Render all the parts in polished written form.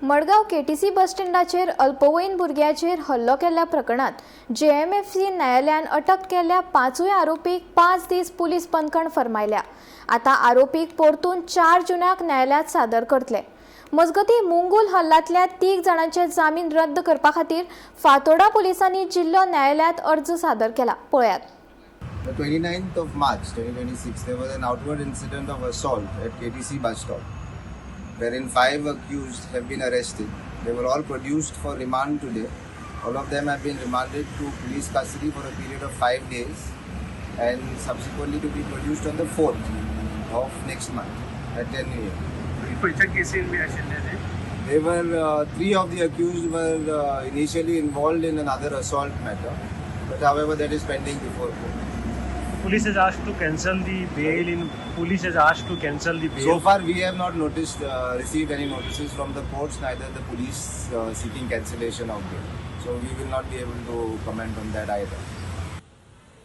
Madgaon KTC बस स्टँडाचेर अल्पवयीन भुरग्याचेर हल्लो केल्ल्या प्रकरणात जेएमएफसी न्यायालयान अटक केल्ल्या 5 आरोपीक 5 दीस पुलीस बंदखण फरमायल्या। आता आरोपीक परतून 4 जुनाक न्यायालयात सादर करतले। मजगती मुंगूल हल्ल्यांतल्या 3 जाणांचे जामीन रद्द करपा खातीर फातोर्डा पुलिसांनी जिल्लो न्यायालयात अर्ज सादर केला। पळयात। The 29th of March 2026, there was an outward incident of assault at KTC bus stop, wherein 5 accused have been arrested. They were all produced for remand today. All of them have been remanded to police custody for a period of 5 days and subsequently to be produced on the 4th of next month at 10 a.m. They were, 3 of the accused were initially involved in another assault matter, but however that is pending before court. Police has asked to cancel the bail. Police has asked to cancel the bail. So far, we have not received any notices from the courts, neither the police seeking cancellation of bail. So we will not be able to comment on that either.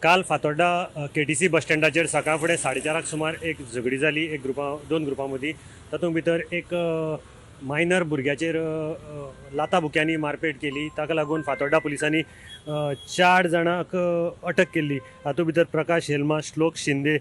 काल Fatorda KTC बस स्टँडाचेर सकाळ फुडें 4:30 सुमार एक झगडी जाली दोन ग्रुपां मदीं। तातूंत भितर एक मायनर भुरग्याचेर लाताबुक्यांनी मारपेट केली। ताका लागून फातोर्डा पुलिसांनी 4 जाणांक अटक केल्ली। हातूंत भितर प्रकाश हेल्मा, श्लोक शिंदे,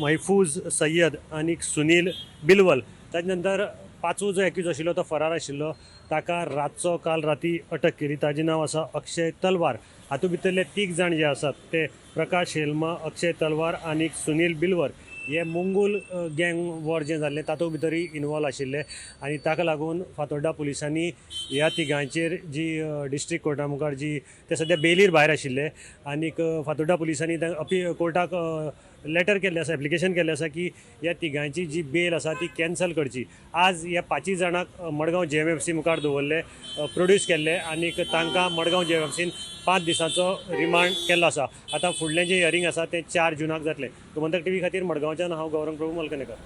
महफूज सय्यद आनी सुनील बिलवल। ताजे नंतर 5वो जो एक्यूज आशिल्लो तो फरार आशिल्लो, ताका रातचो काल राती अटक केली। ताजें नांव आसा अक्षय तलवार। हातूंत भितरले 3 जाण जे आसात ते प्रकाश हेल्मा, अक्षय तलवार आनी सुनील बिलवर हे मुंगूल गँग वॉर जें जाल्लें तातूंत भितरय इनवॉल्व आशिल्ले आनी ताका लागून फातोर्डा पुलिसांनी ह्या तिगांचेर जी डिस्ट्रिक्ट कोर्टा मुखार जी ते सद्या बेलीर भायर आशिल्ले आनीक फातोर्डा पुलिसांनी कोर्टाक लेटर केल्लें आसा, एप्लिकेशन केल्लें आसा की ह्या तिगांची जी बेल आसा ती कॅन्सल करची। आज ह्या 5 जाणांक मडगांव जेएमएफसी मुखार दवरले, प्रोड्यूस केल्ले आनीक तांकां मडगांव जेएमएफसीन 5 दिसांचो रिमांड केल्लो आसा। आतां फुडलें जें हियरींग आसा तें 4 जुनाक जातलें। गोमंतक टीव्ही खातीर मडगांवच्यान हांव गौरंग प्रभू मलकनेकर।